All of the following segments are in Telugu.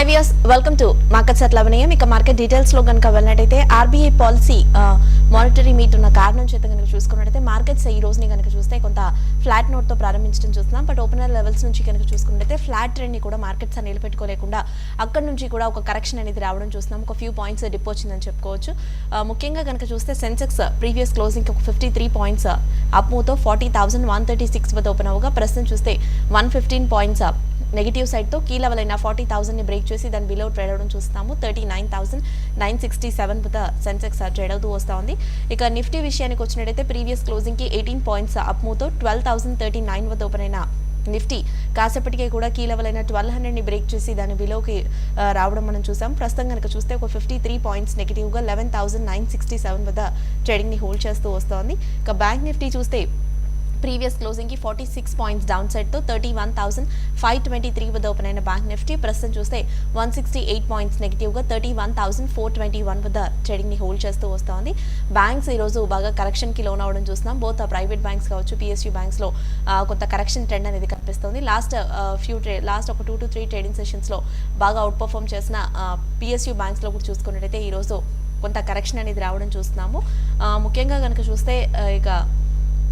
వ్యూయర్స్ వెల్కమ్ టు మార్కెట్ సెట్ లవనీయం. ఇక మార్కెట్ డీటెయిల్స్ లో కనుక వెళ్ళినట్టయితే ఆర్బీఐ పాలసీ మానిటరీ మీట్ ఉన్న కారణం చేత కనుక చూసుకున్నట్టయితే మార్కెట్స్ ఈ రోజుని కనుక చూస్తే కొంత ఫ్లాట్ నోట్ తో ప్రారంభించడం చూస్తున్నాం. బట్ ఓపెనర్ లెవెల్స్ నుంచి కనుక చూసుకున్నట్టయితే ఫ్లాట్ ట్రెండ్ ని కూడా మార్కెట్స్ నిలబెట్టుకోలేకుండా అక్కడ నుంచి కూడా ఒక కరెక్షన్ అనేది రావడం చూస్తున్నాం. ఒక ఫ్యూ పాయింట్స్ డిప్ వచ్చిందని చెప్పుకోవచ్చు. ముఖ్యంగా కనుక చూస్తే సెన్సెక్స్ ప్రీవియస్ క్లోజింగ్ ఒక 53 పాయింట్స్ అప్ మూవ్తో 40,136 వద్ద ఓపెన్ అవగా ప్రస్తుతం చూస్తే 115 పాయింట్స్ నెగిటివ్ సైడ్ తో కీ లెవెల్ అయిన 40,000 ని బ్రేక్ చేసి దాని బిలో ట్రేడ్ అవడం చూస్తాము. 39,967 వద్ద సెన్సెక్స్ ట్రేడ్ అవుతూ వస్తా ఉంది. ఇక నిఫ్టీ విషయానికి వచ్చినట్టయితే ప్రీవియస్ క్లోజింగ్ కి 18 పాయింట్స్ అప్ మూవ్తో 12,039 వద్ద ఓపెన్ అయిన నిఫ్టీ కాసేపటికే కూడా కీ లెవెల్ అయిన 1200 ని బ్రేక్ చేసి దాని బిలోకి రావడం మనం చూసాం. ప్రస్తుతం కనుక చూస్తే ఒక 53 పాయింట్స్ నెగిటివ్ గా 11,967 వద్ద ట్రేడింగ్ ని హోల్డ్ చేస్తూ వస్తోంది. ఇక బ్యాంక్ నిఫ్టీ చూస్తే ప్రీవియస్ క్లోజింగ్ కి 46 పాయింట్స్ డౌన్ సైడ్ తో 31,523 వద్ద ఓపెన్ అయిన బ్యాంక్ నిఫ్టీ ప్రస్తుతం చూస్తే 168 పాయింట్స్ నెగిటివ్ గా 31,421 వద్ద ట్రేడింగ్ ని హోల్డ్ చేస్తూ వస్తోంది. బ్యాంక్స్ ఈ రోజు బాగా కరెక్షన్ కి లోన్ అవడం చూస్తున్నాం. బోత్ ప్రైవేట్ బ్యాంక్స్ కావచ్చు, పిఎస్యూ బ్యాంక్స్ లో కొంత కరెక్షన్ ట్రెండ్ అనేది కనిపిస్తుంది. లాస్ట్ ఒక 2 to 3 ట్రేడింగ్ సెషన్స్ లో బాగా అవుట్ పర్ఫార్మ్ చేసిన పిఎస్యూ బ్యాంక్స్ లో కూడా చూసుకున్నట్టయితే ఈ రోజు కొంత కరెక్షన్ అనేది రావడం చూస్తున్నాము. ముఖ్యంగా కనుక చూస్తే ఇక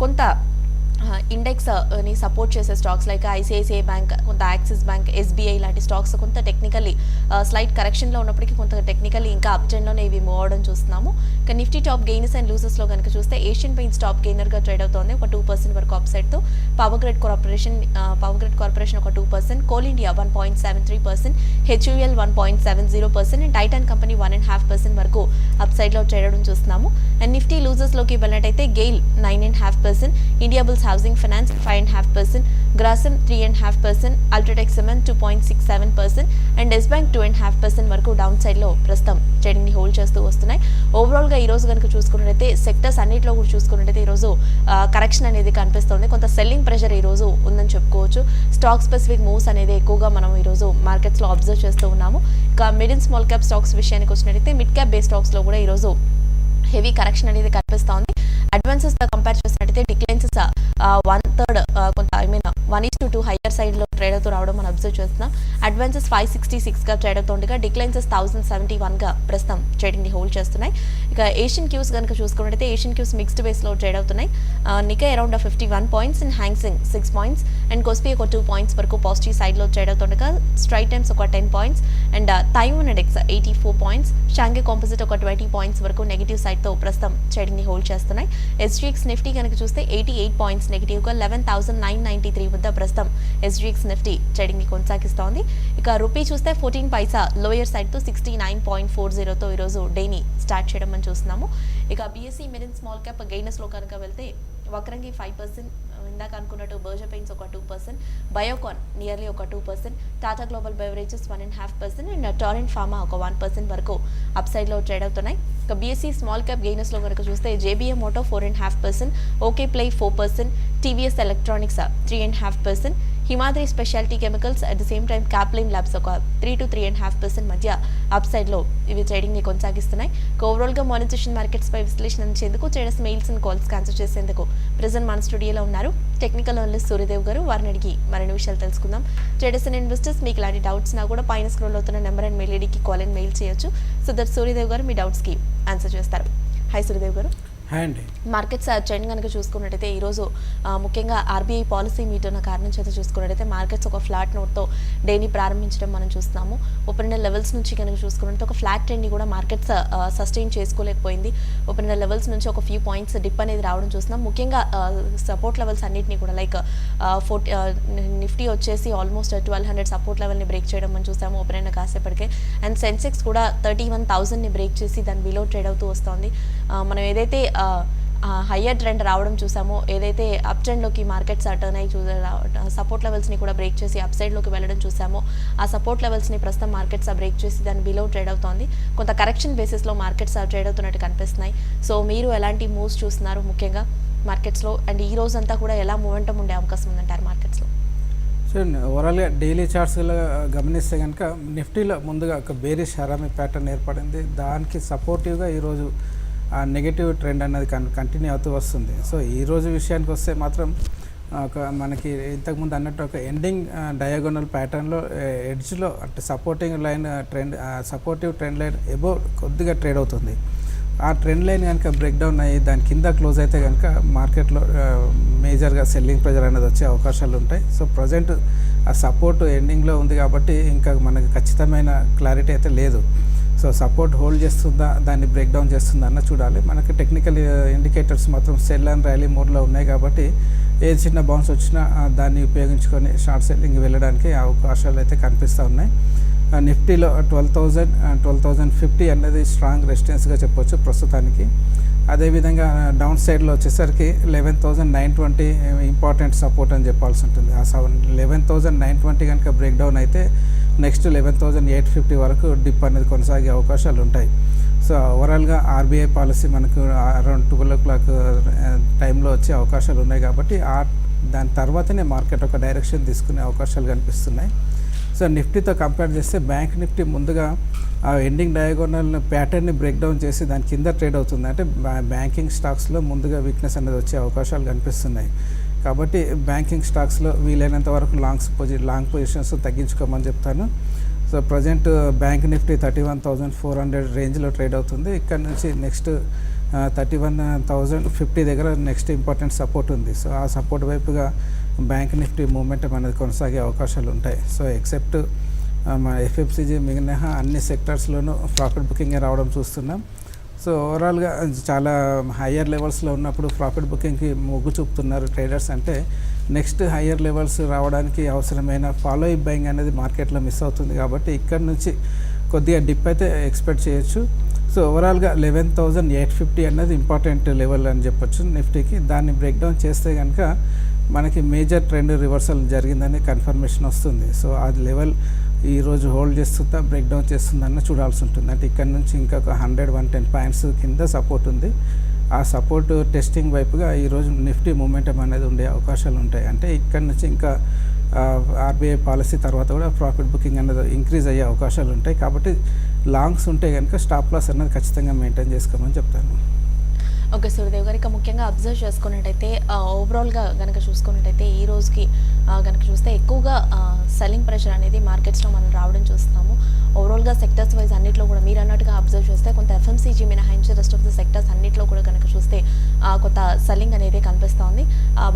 కొంత ఇండెక్స్ ని సపోర్ట్ చేసే స్టాక్స్ లైక్ ఐసిఐసిఐ బ్యాంక్, కొంత యాక్సిస్ బ్యాంక్, ఎస్బీఐ లాంటి స్టాక్స్ కొంత టెక్నికల్లీ స్లైట్ కరెక్షన్ లో ఉన్నప్పటికీ కొంత టెక్నికల్లీ ఇంకా అప్ ట్రెండ్ లోనే ఇవి మూవ్ అవడం చూస్తున్నాము. ఇక Nifty top gainers and losers లో కనుక చూస్తే ఏషియన్ పెయింట్స్ టాప్ గెయినర్ గా ట్రేడ్ అవుతోంది ఒక 2% వరకు అప్ సైడ్ తో. పవర్ గ్రిడ్ కార్పొరేషన్ ఒక 2%, coal India 1.73%, HUL 1.70% and Titan company 1.5% వరకు అప్ సైడ్ లో ట్రేడ్ అవడం చూస్తున్నాము. అండ్ నిఫ్టీ లూజర్స్ లోకి వెళ్ళినట్టయితే GAIL 9.5%, Indiabulls housing finance 5.5%, Grasim 3.5%, UltraTech cement 2.67% and Yes Bank 2.5% వరకు డౌన్ సైడ్ లో ప్రస్తుతం ట్రేడింగ్ ని హోల్డ్ చేస్తూ వస్తున్నాయి. ఓవరాల్ గా ఈ రోజు కనుక చూసుకున్నట్టయితే సెక్టర్స్ అన్నింటిలో కూడా చూసుకున్నట్టయితే ఈ రోజు కరెక్షన్ అనేది కనిపిస్తుంది. కొంత సెల్లింగ్ ప్రెషర్ ఈ రోజు ఉందని చెప్పుకోవచ్చు. స్టాక్ స్పెసిఫిక్ మూవ్స్ అనేది ఎక్కువగా మనం ఈ రోజు మార్కెట్స్ లో అబ్జర్వ్ చేస్తూ ఉన్నాము. ఇక mid and small cap stocks విషయానికి వచ్చినట్టయితే మిడ్ క్యాప్ బేస్ స్టాక్స్ లో కూడా ఈ రోజు హెవీ కరెక్షన్ అనేది కనిపిస్తోంది. అడ్వాన్సెస్ తో కంపేర్ చేసినట్టయితే డిక్లైన్సెస్ 1/3 కొంత 1:2 హైయర్ సైడ్ లో ట్రేడ్ అవుతూ రావడం మనం అబ్జర్వ్ చేస్తున్నాం. అడ్వాన్సెస్ 566 గా ట్రేడ్ అవుతుండగా డిక్లైన్సెస్ 1071 గా ప్రస్తుతం ట్రేడింగ్ ని హోల్డ్ చేస్తున్నాయి. ఇక ఏషియన్ క్యూస్ కనుక చూసుకున్నట్టయితే ఏషియన్ క్యూస్ మిక్స్డ్ బేస్ లో ట్రేడ్ అవుతున్నాయి. నికై around 51 points and Hang Seng 6 points and KOSPI ఒక 2 పాయింట్స్ వరకు పాజిటివ్ సైడ్ లో ట్రేడ్ అవుతుండగా స్ట్రైట్ టైమ్స్ ఒక 10 points and Taiwan index 84 points, Shanghai composite ఒక 20 పాయింట్స్ వరకు నెగిటివ్ సైడ్ తో ప్రస్తుతం ట్రేడింగ్ ని హోల్డ్ చేస్తున్నాయి. ఎస్జీఎక్స్ నిఫ్టీ కనుక చూస్తే 88 పాయింట్స్ నెగిటివ్ గా 11,993 వద్ద ప్రస్తుతం ఎస్జీఎక్స్ నిఫ్టీ ట్రేడింగ్ ని కొనసాగిస్తోంది. ఇక రూపీ చూస్తే 14 పైసా లోయర్ సైడ్ తో 69.40 తో ఈ రోజు డేని స్టార్ట్ చేయడం మనం చూస్తున్నాము. ఇక BSc mid and small cap gainers లో కనుక వెళ్తే వక్రంగి 5%, ఇందాక అనుకున్నట్టు బర్జర్ పెయింట్స్ ఒక 2%, బయోకాన్ నియర్లీ ఒక 2%, Tata global beverages 1.5% and torrent pharma ఒక 1% వరకు అప్ సైడ్ లో ట్రేడ్ అవుతున్నాయి. ఇక బీఎస్సీ స్మాల్ క్యాప్ గెయినర్స్ లో కనుక చూస్తే JBM Moto 4.5%, OK Play 4%, TVS electronics 3.5%, Himadri speciality chemicals at the same time Caplin labs ఒక 3 to 3.5% మధ్య అప్ సైడ్ లో ఇవి ట్రేడింగ్ ని కొనసాగిస్తున్నాయి. ఓవరాల్ గా మానిటైజేషన్ మార్కెట్స్ పై విశ్లేషణ అందించేందుకు traders mails and calls answer చేసేందుకు ప్రెజెంట్ మన స్టూడియోలో ఉన్నారు టెక్నికల్ అనలిస్ట్ సూర్యదేవ్ గారు. వారిని అడిగి మరిన్ని విషయాలు తెలుసుకుందాం. ట్రేడర్స్ అండ్ ఇన్వెస్టర్స్ మీకు ఇలాంటి డౌట్స్ నా కూడా పైన స్క్రోల్ అవుతున్న నెంబర్ అండ్ మెయిల్ ఐడికి కాల్ అండ్ మెయిల్ చేయొచ్చు. సో దట్ సూర్యదేవ్ గారు మీ డౌట్స్ కి ఆన్సర్ చేస్తారు. హాయ్ సూర్యదేవ్ గారు. మార్కెట్స్ ట్రెండ్ కనుక చూసుకున్నట్టయితే ఈరోజు ముఖ్యంగా ఆర్బీఐ పాలసీ మీట్ ఉన్న కారణం చేత చూసుకున్నట్టయితే మార్కెట్స్ ఒక ఫ్లాట్ నోట్తో డేని ప్రారంభించడం మనం చూస్తున్నాము. ఓపెన్ లెవెల్స్ నుంచి కనుక చూసుకున్నట్టు ఒక ఫ్లాట్ ట్రెండ్ని కూడా మార్కెట్స్ సస్టైన్ చేసుకోలేకపోయింది. ఓపెన్ లెవెల్స్ నుంచి ఒక ఫ్యూ పాయింట్స్ డిప్ అనేది రావడం చూస్తున్నాం. ముఖ్యంగా సపోర్ట్ లెవెల్స్ అన్నింటినీ కూడా లైక్ నిఫ్టీ వచ్చేసి ఆల్మోస్ట్ 1200 సపోర్ట్ లెవెల్ని బ్రేక్ చేయడం మనం చూసాము ఓపెన్ అయిన కాసేపటికే. అండ్ సెన్సెక్స్ కూడా 31,000ని బ్రేక్ చేసి దాని బిలో ట్రేడ్ అవుతూ వస్తుంది. మనం ఏదైతే హయ్యర్ ట్రెండ్ రావడం చూసామో, ఏదైతే అప్ ట్రెండ్లోకి మార్కెట్స్ టర్న్ అయ్యి సపోర్ట్ లెవెల్స్ని కూడా బ్రేక్ చేసి అప్ సైడ్లోకి వెళ్ళడం చూసామో, ఆ సపోర్ట్ లెవెల్స్ని ప్రస్తుతం మార్కెట్స్ బ్రేక్ చేసి దాని బిలో ట్రేడ్ అవుతోంది. కొంత కరెక్షన్ బేసిస్లో మార్కెట్స్ ట్రేడ్ అవుతున్నట్టు కనిపిస్తున్నాయి. సో మీరు ఎలాంటి మూవ్స్ చూస్తున్నారు ముఖ్యంగా మార్కెట్స్లో, అండ్ ఈ రోజు అంతా కూడా ఎలా మూమెంటం ఉండే అవకాశం ఉందంటారు మార్కెట్స్లో? సో ఓవరాల్గా డైలీ చార్ట్స్లో గమనిస్తే కనుక నిఫ్టీలో ముందుగా ఒక బేరిష్ హరామీ ప్యాటర్న్ ఏర్పడింది. దానికి సపోర్టివ్గా ఈరోజు ఆ నెగటివ్ ట్రెండ్ అనేది కంటిన్యూ అవుతూ వస్తుంది. సో ఈరోజు విషయానికి వస్తే మాత్రం ఒక మనకి ఇంతకుముందు అన్నట్టు ఒక ఎండింగ్ డయాగోనల్ ప్యాటర్న్లో ఎడ్జ్లో అంటే supporting line supportive trend line above కొద్దిగా ట్రేడ్ అవుతుంది. ఆ ట్రెండ్ లైన్ కనుక బ్రేక్ డౌన్ అయ్యి దాని కింద క్లోజ్ అయితే కనుక మార్కెట్లో మేజర్గా సెల్లింగ్ ప్రెజర్ అనేది వచ్చే అవకాశాలు ఉంటాయి. సో ప్రజెంట్ ఆ సపోర్ట్ ఎండింగ్లో ఉంది కాబట్టి ఇంకా మనకి ఖచ్చితమైన క్లారిటీ అయితే లేదు. సో సపోర్ట్ హోల్డ్ చేస్తుందా, దాన్ని బ్రేక్ డౌన్ చేస్తుందా అన్న చూడాలి. మనకి టెక్నికల్ ఇండికేటర్స్ మాత్రం సెల్ అండ్ ర్యాలీ మోడ్లో ఉన్నాయి కాబట్టి ఏ చిన్న బౌన్స్ వచ్చినా దాన్ని ఉపయోగించుకొని షార్ట్ సెల్లింగ్ వెళ్ళడానికి అవకాశాలు అయితే కనిపిస్తూ ఉన్నాయి. నిఫ్టీలో 12,050 అనేది స్ట్రాంగ్ రెసిస్టెన్స్గా చెప్పొచ్చు ప్రస్తుతానికి. అదేవిధంగా డౌన్ సైడ్లో వచ్చేసరికి 11,920 ఇంపార్టెంట్ సపోర్ట్ అని చెప్పాల్సి ఉంటుంది. ఆ 11,920 కనుక బ్రేక్ డౌన్ అయితే నెక్స్ట్ 11,850 వరకు డిప్ అనేది కొనసాగే అవకాశాలు ఉంటాయి. సో ఓవరాల్గా ఆర్బీఐ పాలసీ మనకు అరౌండ్ 12 o'clock టైంలో వచ్చే అవకాశాలు ఉన్నాయి కాబట్టి దాని తర్వాతనే మార్కెట్ ఒక డైరెక్షన్ తీసుకునే అవకాశాలు కనిపిస్తున్నాయి. సో నిఫ్టీతో కంపేర్ చేస్తే బ్యాంక్ నిఫ్టీ ముందుగా ఆ ఎండింగ్ డయాగోనల్ ప్యాటర్న్ని బ్రేక్ డౌన్ చేసి దాని కింద ట్రేడ్ అవుతుంది. అంటే బ్యాంకింగ్ స్టాక్స్లో ముందుగా వీక్నెస్ అనేది వచ్చే అవకాశాలు కనిపిస్తున్నాయి. కాబట్టి బ్యాంకింగ్ స్టాక్స్లో వీలైనంత వరకు లాంగ్ పొజిషన్స్ తగ్గించుకోమని చెప్తాను. సో ప్రజెంట్ బ్యాంక్ నిఫ్టీ 31,400 రేంజ్లో ట్రేడ్ అవుతుంది. ఇక్కడ నుంచి నెక్స్ట్ 31,050 దగ్గర నెక్స్ట్ ఇంపార్టెంట్ సపోర్ట్ ఉంది. సో ఆ సపోర్ట్ వైపుగా బ్యాంక్ నిఫ్టీ మూమెంటం అనేది కొనసాగే అవకాశాలు ఉంటాయి. సో ఎక్సెప్ట్ మన ఎఫ్ఎంసీజీ మినహా అన్ని సెక్టర్స్లోనూ ప్రాఫిట్ బుకింగ్ రావడం చూస్తున్నాం. సో ఓవరాల్గా చాలా హయ్యర్ లెవెల్స్లో ఉన్నప్పుడు ప్రాఫిట్ బుకింగ్కి మొగ్గు చూపుతున్నారు ట్రేడర్స్. అంటే నెక్స్ట్ హయ్యర్ లెవెల్స్ రావడానికి అవసరమైన ఫాలో అప్ బయింగ్ అనేది మార్కెట్లో మిస్ అవుతుంది కాబట్టి ఇక్కడ నుంచి కొద్దిగా డిప్ అయితే ఎక్స్పెక్ట్ చేయొచ్చు. సో ఓవరాల్గా 11,850 అన్నది ఇంపార్టెంట్ లెవెల్ అని చెప్పొచ్చు నిఫ్టీకి. దాన్ని బ్రేక్ డౌన్ చేస్తే కనుక మనకి మేజర్ ట్రెండ్ రివర్సల్ జరిగిందని కన్ఫర్మేషన్ వస్తుంది. సో ఆ లెవెల్ ఈరోజు హోల్డ్ చేస్తుందా బ్రేక్ డౌన్ చేస్తుందన్న చూడాల్సి ఉంటుంది. అంటే ఇక్కడ నుంచి ఇంకా 100-110 పాయింట్స్ కింద సపోర్ట్ ఉంది. ఆ సపోర్ట్ టెస్టింగ్ వైపుగా ఈరోజు నిఫ్టీ మూమెంటం అనేది ఉండే అవకాశాలు ఉంటాయి. అంటే ఇక్కడ నుంచి ఇంకా ఆర్బీఐ పాలసీ తర్వాత కూడా ప్రాఫిట్ బుకింగ్ అనేది ఇంక్రీజ్ అయ్యే అవకాశాలు ఉంటాయి. కాబట్టి లాంగ్స్ ఉంటే కనుక స్టాప్ లాస్ అనేది ఖచ్చితంగా మెయింటైన్ చేసుకోమని చెప్తాను. ఓకే సూర్యదేవ్ గారు, ఇక ముఖ్యంగా అబ్జర్వ్ చేసుకున్నట్టయితే ఓవరాల్గా కనుక చూసుకున్నట్టయితే ఈ రోజుకి కనుక చూస్తే ఎక్కువగా సెల్లింగ్ ప్రెషర్ అనేది మార్కెట్స్లో మనం రావడం చూస్తున్నాము. ఓవరాల్గా సెక్టర్స్ వైజ్ అన్నింటిలో కూడా మీరు అన్నట్టుగా అబ్జర్వ్ చేస్తే కొంత ఎఫ్ఎంసీజీ మినహాయించి రెస్ట్ ఆఫ్ ద సెక్టర్స్ అన్నింటిలో కూడా కనుక చూస్తే కొంత సెల్లింగ్ అనేది కనిపిస్తోంది.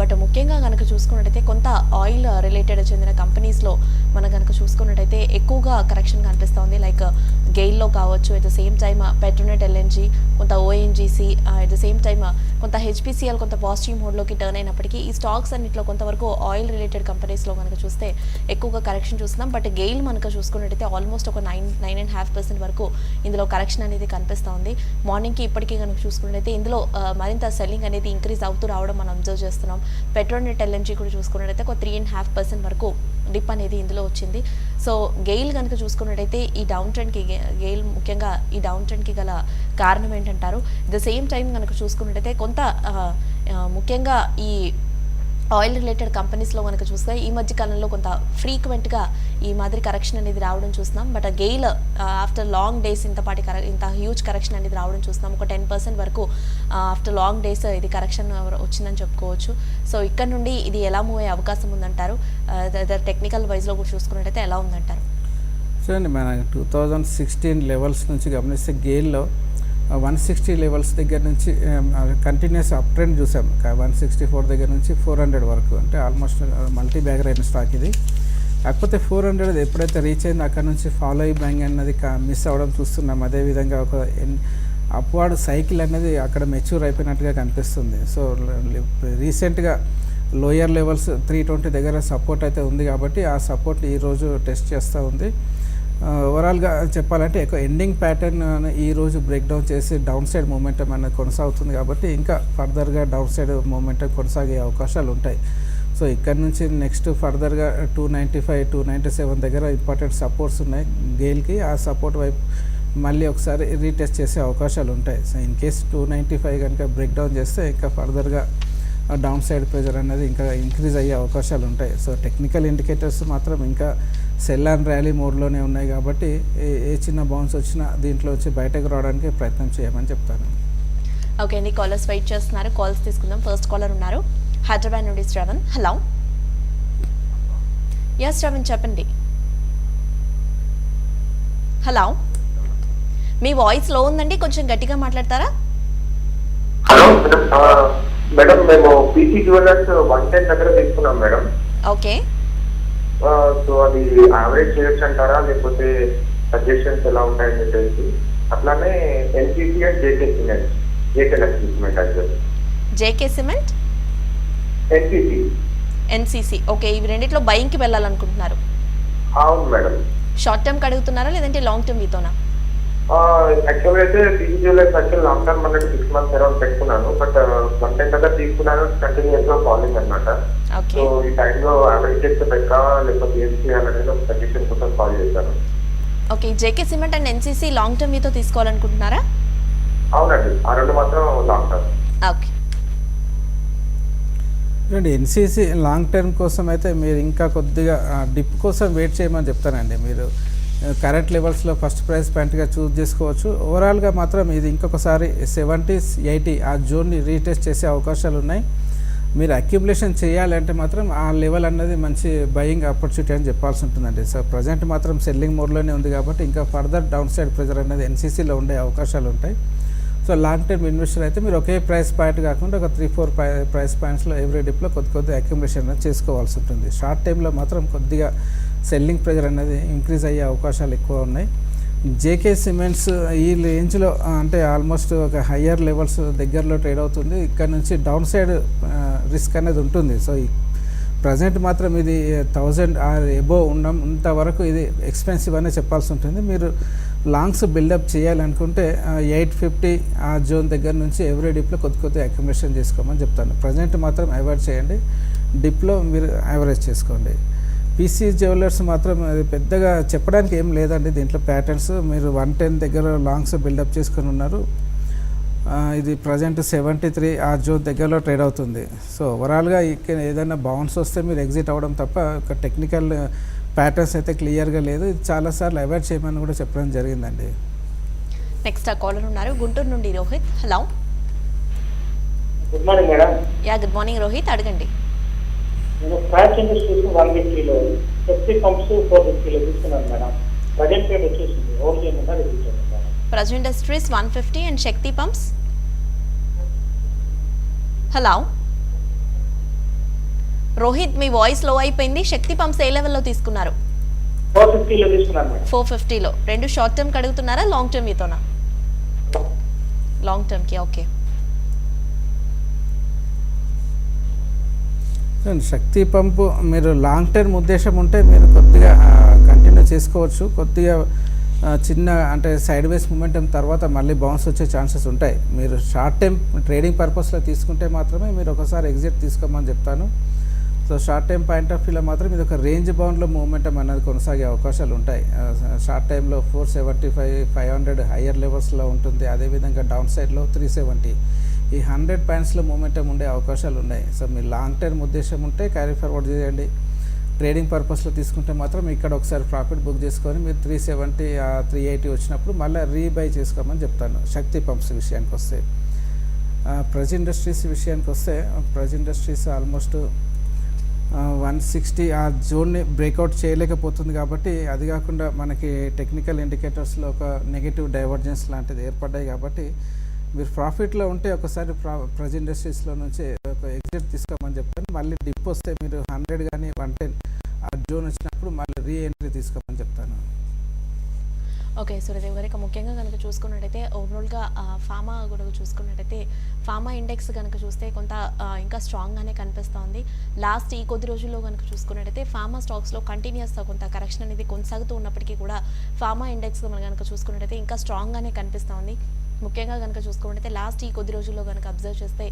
బట్ ముఖ్యంగా కనుక చూసుకున్నట్టయితే కొంత ఆయిల్ రిలేటెడ్ చెందిన కంపెనీస్లో మనం కనుక చూసుకున్నట్టయితే ఎక్కువగా కరెక్షన్ కనిపిస్తోంది. లైక్ గెయిల్లో కావచ్చు, at the same time Petronet LNG, కొంత ONGC, at the same time కొంత హెచ్పిసిఎల్ కొంత పాజిటివ్ మోడ్లోకి టర్న్ అయినప్పటికీ ఈ స్టాక్స్ అన్నింటిలో కొంతవరకు ఆయిల్ రిలేటెడ్ కంపెనీస్లో కనుక చూస్తే ఎక్కువగా కరెక్షన్ చూస్తున్నాం. బట్ గెయిల్ మనకు చూసుకున్నట్టయితే ఆల్మోస్ట్ ఒక 9.5% వరకు ఇందులో కరెక్షన్ అనేది కనిపిస్తూ ఉంది. మార్నింగ్కి ఇప్పటికీ కనుక చూసుకున్నట్టయితే ఇందులో మరింత సెల్లింగ్ అనేది ఇంక్రీజ్ అవుతూ రావడం మనం అబ్జర్వ్ చేస్తున్నాం. పెట్రోనెట్ ఎల్ఎన్జీ కూడా చూసుకున్నట్టయితే ఒక 3.5% వరకు డిప్ అనేది ఇందులో వచ్చింది. సో గెయిల్ కనుక చూసుకున్నట్టయితే ఈ డౌన్ ట్రెండ్కి గెయిల్ ముఖ్యంగా ఈ డౌన్ ట్రెండ్కి గల కారణం ఏంటంటారు? ద సేమ్ టైం కనుక చూసుకున్నట్టయితే కొంత ముఖ్యంగా ఈ ఆయిల్ రిలేటెడ్ కంపెనీస్లో కనుక చూస్తే ఈ మధ్య కాలంలో కొంత ఫ్రీక్వెంట్గా ఈ మాదిరి కరెక్షన్ అనేది రావడం చూస్తున్నాం. But GAIL after long days ఇంత హ్యూజ్ కరెక్షన్ అనేది రావడం చూస్తున్నాం. ఒక 10% వరకు ఆఫ్టర్ లాంగ్ డేస్ ఇది కరెక్షన్ వచ్చిందని చెప్పుకోవచ్చు. సో ఇక్కడ నుండి ఇది ఎలా మూవ్ అయ్యే అవకాశం ఉందంటారు? టెక్నికల్ వైజ్లో కూడా చూసుకున్నట్టయితే ఎలా ఉందంటారు? చూడండి, మన 2016 లెవెల్స్ నుంచి గమనిస్తే గెయిల్లో 160 లెవెల్స్ దగ్గర నుంచి కంటిన్యూస్ అప్ ట్రెండ్ చూసాం. 164 దగ్గర నుంచి 400 వరకు, అంటే ఆల్మోస్ట్ మల్టీ బ్యాగర్ అయిన స్టాక్ ఇది. కాకపోతే 400 ఎప్పుడైతే రీచ్ అయిందో అక్కడ నుంచి ఫాలో అయ్యి బ్యాంగ్ అన్నది మిస్ అవ్వడం చూస్తున్నాం. అదేవిధంగా ఒక అప్వార్డ్ సైకిల్ అనేది అక్కడ మెచ్యూర్ అయిపోయినట్టుగా కనిపిస్తుంది. సో రీసెంట్గా లోయర్ లెవెల్స్ 320 దగ్గర సపోర్ట్ అయితే ఉంది కాబట్టి ఆ సపోర్ట్ ఈరోజు టెస్ట్ చేస్తూ ఉంది. ఓవరాల్గా చెప్పాలంటే ఎక్కువ ఎండింగ్ ప్యాటర్న్ ఈరోజు బ్రేక్ డౌన్ చేసి డౌన్ సైడ్ మూమెంటం అనేది కొనసాగుతుంది కాబట్టి ఇంకా ఫర్దర్గా డౌన్ సైడ్ మూమెంటం కొనసాగే అవకాశాలు ఉంటాయి. సో ఇక్కడ నుంచి నెక్స్ట్ ఫర్దర్గా 295, 297 దగ్గర ఇంపార్టెంట్ సపోర్ట్స్ ఉన్నాయి గెయిల్కి. ఆ సపోర్ట్ వైపు మళ్ళీ ఒకసారి రీటెస్ట్ చేసే అవకాశాలు ఉంటాయి. సో ఇన్ కేస్ 295 కనుక బ్రేక్ డౌన్ చేస్తే ఇంకా ఫర్దర్గా డౌన్ సైడ్ ప్రెజర్ అనేది ఇంకా ఇంక్రీజ్ అయ్యే అవకాశాలు ఉంటాయి. సో టెక్నికల్ ఇండికేటర్స్ మాత్రం ఇంకా సెల్ అండ్ ర్యాలీ మోడ్లోనే ఉన్నాయి కాబట్టి ఏ చిన్న బౌన్స్ వచ్చినా దీంట్లో వచ్చి బయటకు రావడానికి ప్రయత్నం చేయమని చెప్తాను. ఓకే అండి, కాలర్స్ వెయిట్ చేస్తున్నారు, కాల్స్ తీసుకుందాం. ఫస్ట్ కాలర్ ఉన్నారు. హైదరాబాద్ నుండి శ్రవణ్. హలో. ఎస్ శ్రవణ్ చెప్పండి. హలో, మీ వాయిస్ లో ఉందండి, కొంచెం గట్టిగా మాట్లాడతారా? హలో మేడం, మేము పీసీ జ్యువెలర్స్ 110 దగ్గర తీసుకున్నాం మేడం. ఓకే. సో అది యావరేజ్ చేయొచ్చు అంటారా, లేకపోతే సజెషన్స్ ఎలా ఉంటాయని చెప్పేసి. అట్లానే NCC and JK cement actual. JK cement, NCC. Okay, ఇవి రెండిట్లో బయింగ్ కి వెళ్ళాలనుకుంటున్నారు? అవును మేడం. షార్ట్ టర్మ్ అడుగుతున్నారా లేదంటే లాంగ్ టర్మ్ మీతోనా? యాక్చువల్గా అయితే PC jewellers actual long term అన్నట్టు 6 months అరౌండ్ పెట్టుకున్నాను. బట్ 110 దగ్గర తీసుకున్నాను, కంటిన్యూస్ గా ఫాలోయింగ్ అనమాట. సో ఈ టైంలో యావరేజ్ చేస్తే పెట్టా లేకపోతే ఏం చేయాలనేది ఒక సజెషన్ కోసం కాల్ చేశాను. Okay, JK cement and NCC long term మీతో తీసుకోవాలనుకుంటున్నారా? అవునండి, ఆ రెండు మాత్రం లాంగ్ టర్మ్. ఓకే. చూడండి, ఎన్సీసీ లాంగ్ టర్మ్ కోసం అయితే మీరు ఇంకా కొద్దిగా డిప్ కోసం వెయిట్ చేయమని చెప్తానండి. మీరు కరెంట్ లెవెల్స్లో ఫస్ట్ ప్రైస్ పాయింట్గా చూస్ చేసుకోవచ్చు. ఓవరాల్గా మాత్రం ఇది ఇంకొకసారి 70-80 ఆ జోన్ని రీటెస్ట్ చేసే అవకాశాలు ఉన్నాయి. మీరు అక్యుములేషన్ చేయాలంటే మాత్రం ఆ లెవెల్ అన్నది మంచి బయింగ్ ఆపర్చునిటీ అని చెప్పాల్సి ఉంటుందండి. సో ప్రజెంట్ మాత్రం సెల్లింగ్ మోడ్లోనే ఉంది కాబట్టి ఇంకా ఫర్దర్ డౌన్ సైడ్ ప్రెజర్ అనేది ఎన్సీసీలో ఉండే అవకాశాలు ఉంటాయి. సో లాంగ్ టర్మ్ ఇన్వెస్టర్ అయితే మీరు ఒకే ప్రైస్ పాయింట్ కాకుండా ఒక 3-4 ప్రైస్ పాయింట్స్లో ఎవ్రీ డిప్లో కొద్ది అక్యుములేషన్ అనేది చేసుకోవాల్సి ఉంటుంది. షార్ట్ టైంలో మాత్రం కొద్దిగా సెల్లింగ్ ప్రెజర్ అనేది ఇంక్రీజ్ అయ్యే అవకాశాలు ఎక్కువ ఉన్నాయి. జేకే సిమెంట్స్ ఈ రేంజ్లో అంటే ఆల్మోస్ట్ ఒక హయ్యర్ లెవెల్స్ దగ్గరలో ట్రేడ్ అవుతుంది. ఇక్కడ నుంచి డౌన్ సైడ్ రిస్క్ అనేది ఉంటుంది. సో ప్రజెంట్ మాత్రం ఇది 1000 ఆర్ ఎబోవ్ ఉన్నంత వరకు ఇది ఎక్స్పెన్సివ్ అనే చెప్పాల్సి ఉంటుంది. మీరు లాంగ్స్ బిల్డప్ చేయాలనుకుంటే 850 ఆ జోన్ దగ్గర నుంచి ఎవ్రీ డిప్లో కొద్ది అక్యుములేషన్ చేసుకోమని చెప్తాను. ప్రజెంట్ మాత్రం అవాయిడ్ చేయండి, డిప్లో మీరు యావరేజ్ చేసుకోండి. పీసీ జ్యువెలర్స్ మాత్రం అది పెద్దగా చెప్పడానికి ఏం లేదండి. దీంట్లో ప్యాటర్న్స్ మీరు 110 దగ్గర లాంగ్స్ బిల్డప్ చేసుకొని ఉన్నారు. ఇది ప్రజెంట్ 73 ఆ జోన్ దగ్గరలో ట్రేడ్ అవుతుంది. సో ఓవరాల్గా ఇక్కడ ఏదైనా బౌన్స్ వస్తే మీరు ఎగ్జిట్ అవ్వడం తప్ప ఒక టెక్నికల్ ప్యాటర్న్స్ అయితే క్లియర్గా లేదు. ఇది చాలాసార్లు అవాయిడ్ చేయమని కూడా చెప్పడం జరిగిందండి. నెక్స్ట్ ఆ కాలర్ ఉన్నారు, గుంటూరు నుండి Rohit. Hello. Good morning madam. Yeah, good morning Rohit, అడగండి. నేను స్క్రాచ్ ఇండస్ట్రీస్ 150లో, శక్తి పంప్స్ 450లో తీసుకున్నాను మేడం. ప్రజెంట్ రేట్ వచ్చేసింది, హోల్డ్ చేయకుండా release madam. Praj industries 150 and Shakti pumps. Hello Rohit, me voice లో అయిపోయింది. శక్తి పంప్స్ ఏ లెవెల్లో తీసుకున్నారు? 450లో తీసుకున్నాను మేడం. 450లో. రెండు షార్ట్ టర్మ్ కి అడుగుతున్నారా లాంగ్ టర్మ్ మీతోనా? లాంగ్ టర్మ్ కి. ఓకే. శక్తి పంపు మీరు లాంగ్ టర్మ్ ఉద్దేశం ఉంటే మీరు కొద్దిగా కంటిన్యూ చేసుకోవచ్చు. కొద్దిగా చిన్న అంటే సైడ్ వేస్ మూమెంటం తర్వాత మళ్ళీ బౌన్స్ వచ్చే ఛాన్సెస్ ఉంటాయి. మీరు షార్ట్ టైం ట్రేడింగ్ పర్పస్లో తీసుకుంటే మాత్రమే మీరు ఒకసారి ఎగ్జిట్ తీసుకోమని చెప్తాను. So short time point of వ్యూలో మాత్రం ఇది ఒక రేంజ్ బౌండ్లో మూమెంటం అనేది కొనసాగే అవకాశాలు ఉంటాయి. షార్ట్ టైంలో 475-500 హయ్యర్ లెవెల్స్లో ఉంటుంది. అదేవిధంగా డౌన్ సైడ్లో 370 ఈ 100 పాయింట్స్లో మూమెంటం ఉండే అవకాశాలు ఉన్నాయి. సో మీరు లాంగ్ టర్మ్ ఉద్దేశం ఉంటే క్యారీ ఫార్వర్డ్ చేయండి. ట్రేడింగ్ పర్పస్లో తీసుకుంటే మాత్రం ఇక్కడ ఒకసారి ప్రాఫిట్ బుక్ చేసుకొని మీరు 370-380 వచ్చినప్పుడు మళ్ళీ రీబై చేసుకోమని చెప్తాను. శక్తి పంప్స్ విషయానికి వస్తే, ప్రజ్ ఇండస్ట్రీస్ విషయానికి వస్తే, ప్రజ్ ఇండస్ట్రీస్ ఆల్మోస్ట్ 160 ఆ జోన్ని బ్రేక్అవుట్ చేయలేకపోతుంది. కాబట్టి అది కాకుండా మనకి టెక్నికల్ ఇండికేటర్స్లో ఒక నెగిటివ్ డైవర్జెన్స్ లాంటిది ఏర్పడ్డాయి. కాబట్టి మీరు ప్రాఫిట్లో ఉంటే ఒకసారి ప్రజ్ ఇండస్ట్రీస్లో నుంచి ఒక ఎగ్జిట్ తీసుకోమని చెప్తాను. మళ్ళీ డిప్ వస్తే మీరు 100 కానీ 110 ఆ జోన్ వచ్చినప్పుడు మళ్ళీ రీ ఎంట్రీ తీసుకోమని చెప్తాను. ఓకే సూర్యదేవ్ గారు, ఇక ముఖ్యంగా కనుక చూసుకున్నట్టయితే ఓవరాల్గా ఫార్మా కూడా చూసుకున్నట్టయితే ఫార్మా ఇండెక్స్ కనుక చూస్తే కొంత ఇంకా స్ట్రాంగ్గానే కనిపిస్తోంది. లాస్ట్ ఈ కొద్ది రోజుల్లో కనుక చూసుకున్నట్టయితే ఫార్మా స్టాక్స్లో కంటిన్యూస్గా కొంత కరెక్షన్ అనేది కొనసాగుతూ ఉన్నప్పటికీ కూడా ఫార్మా ఇండెక్స్ మనం కనుక చూసుకున్నట్టయితే ఇంకా స్ట్రాంగ్గానే కనిపిస్తోంది. ముఖ్యంగా కనుక చూసుకున్నట్టయితే లాస్ట్ ఈ కొద్ది రోజుల్లో కనుక అబ్జర్వ్ చేస్తే